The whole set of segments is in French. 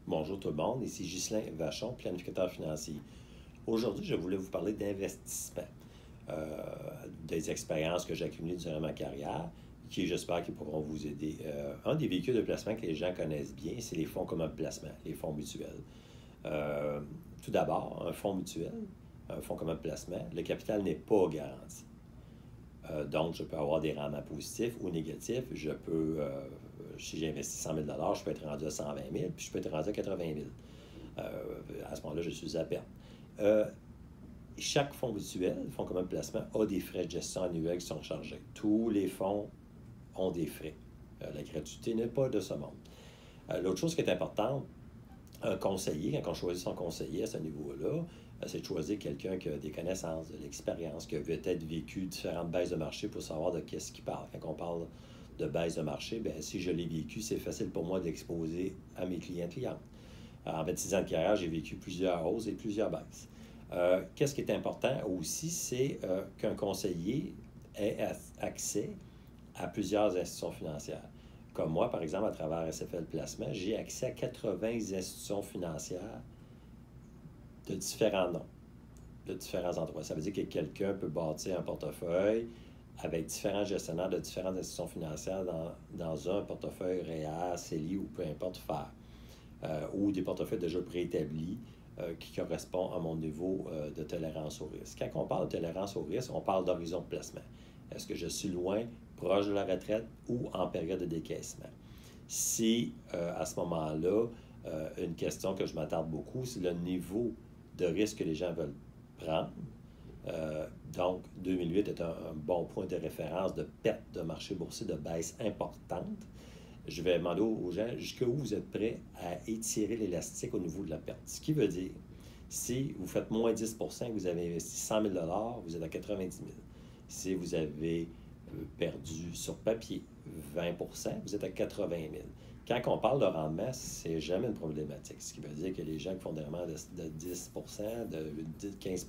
Bonjour tout le monde, ici Ghislain Vachon, planificateur financier. Aujourd'hui, je voulais vous parler d'investissement, des expériences que j'ai accumulées durant ma carrière, qui j'espère qu'ils pourront vous aider. Un des véhicules de placement que les gens connaissent bien, c'est les fonds communs de placement, les fonds mutuels. Tout d'abord, un fonds mutuel, un fonds commun de placement, le capital n'est pas garanti. Donc, je peux avoir des rendements positifs ou négatifs. Je peux, si j'ai investi 100 000 je peux être rendu à 120 000, puis je peux être rendu à 80 000. À ce moment-là, je suis à perte. Chaque fonds mutuel, fonds commun de placement, a des frais de gestion annuels qui sont chargés. Tous les fonds ont des frais. La gratuité n'est pas de ce monde. L'autre chose qui est importante, un conseiller, quand on choisit son conseiller à ce niveau-là, c'est de choisir quelqu'un qui a des connaissances, de l'expérience, qui a peut-être vécu différentes baisses de marché pour savoir de qu'est-ce qu'il parle. Quand on parle de baisse de marché, bien, si je l'ai vécu, c'est facile pour moi d'exposer à mes clients-clientes. En 26 ans de carrière, j'ai vécu plusieurs hausses et plusieurs baisses. Qu'est-ce qui est important aussi, c'est qu'un conseiller ait accès à plusieurs institutions financières. Comme moi, par exemple, à travers SFL Placement, j'ai accès à 80 institutions financières de différents noms, de différents endroits. Ça veut dire que quelqu'un peut bâtir un portefeuille avec différents gestionnaires de différentes institutions financières dans un portefeuille REER, CELI ou peu importe faire, ou des portefeuilles déjà préétablis qui correspondent à mon niveau de tolérance au risque. Quand on parle de tolérance au risque, on parle d'horizon de placement. Est-ce que je suis loin, proche de la retraite ou en période de décaissement? Si, à ce moment-là, une question que je m'attarde beaucoup, c'est le niveau de risque que les gens veulent prendre. Donc, 2008 est un bon point de référence de perte de marché boursier, de baisse importante. Je vais demander aux gens jusqu'où vous êtes prêts à étirer l'élastique au niveau de la perte. Ce qui veut dire, si vous faites moins 10 que vous avez investi 100 000 vous êtes à 90 000. Si vous avez perdu sur papier 20 vous êtes à 80 000. Quand on parle de rendement, c'est jamais une problématique. Ce qui veut dire que les gens qui font des rendements de 10 de 15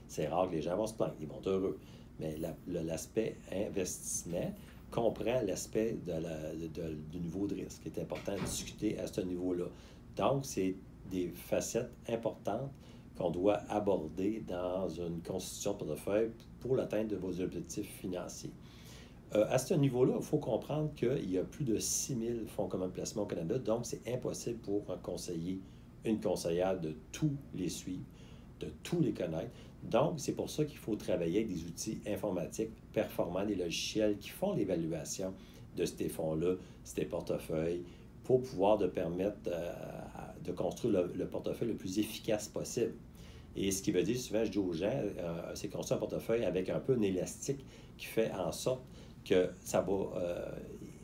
c'est rare que les gens vont se plaindre. Ils vont être heureux. Mais l'aspect investissement comprend l'aspect du niveau de risque. Il est important de discuter à ce niveau-là. Donc, c'est des facettes importantes qu'on doit aborder dans une constitution de portefeuille pour l'atteinte de vos objectifs financiers. À ce niveau-là, il faut comprendre qu'il y a plus de 6 000 fonds communs de placement au Canada, donc c'est impossible pour un conseiller, une conseillère de tous les suivre, de tous les connaître. Donc, c'est pour ça qu'il faut travailler avec des outils informatiques performants, des logiciels qui font l'évaluation de ces fonds-là, ces portefeuilles, pour pouvoir permettre de construire le portefeuille le plus efficace possible. Et ce qui veut dire, souvent, je dis aux gens, c'est construire un portefeuille avec un peu un élastique qui fait en sorte que ça va,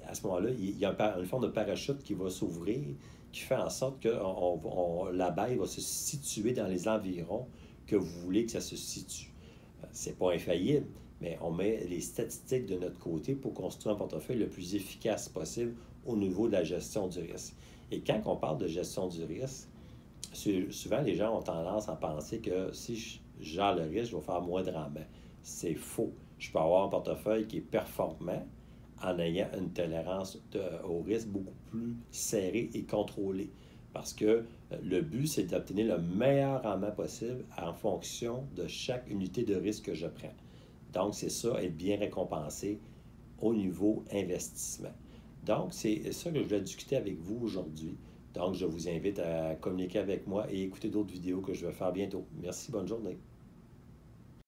à ce moment-là, il y a une forme de parachute qui va s'ouvrir, qui fait en sorte que la baille va se situer dans les environs que vous voulez que ça se situe. C'est pas infaillible, mais on met les statistiques de notre côté pour construire un portefeuille le plus efficace possible au niveau de la gestion du risque. Et quand on parle de gestion du risque, souvent les gens ont tendance à penser que si je gère le risque, je vais faire moins de rendement. C'est faux. Je peux avoir un portefeuille qui est performant en ayant une tolérance au risque beaucoup plus serrée et contrôlée. Parce que le but, c'est d'obtenir le meilleur rendement possible en fonction de chaque unité de risque que je prends. Donc, c'est ça, être bien récompensé au niveau investissement. Donc, c'est ça que je voulais discuter avec vous aujourd'hui. Donc, je vous invite à communiquer avec moi et écouter d'autres vidéos que je vais faire bientôt. Merci, bonne journée.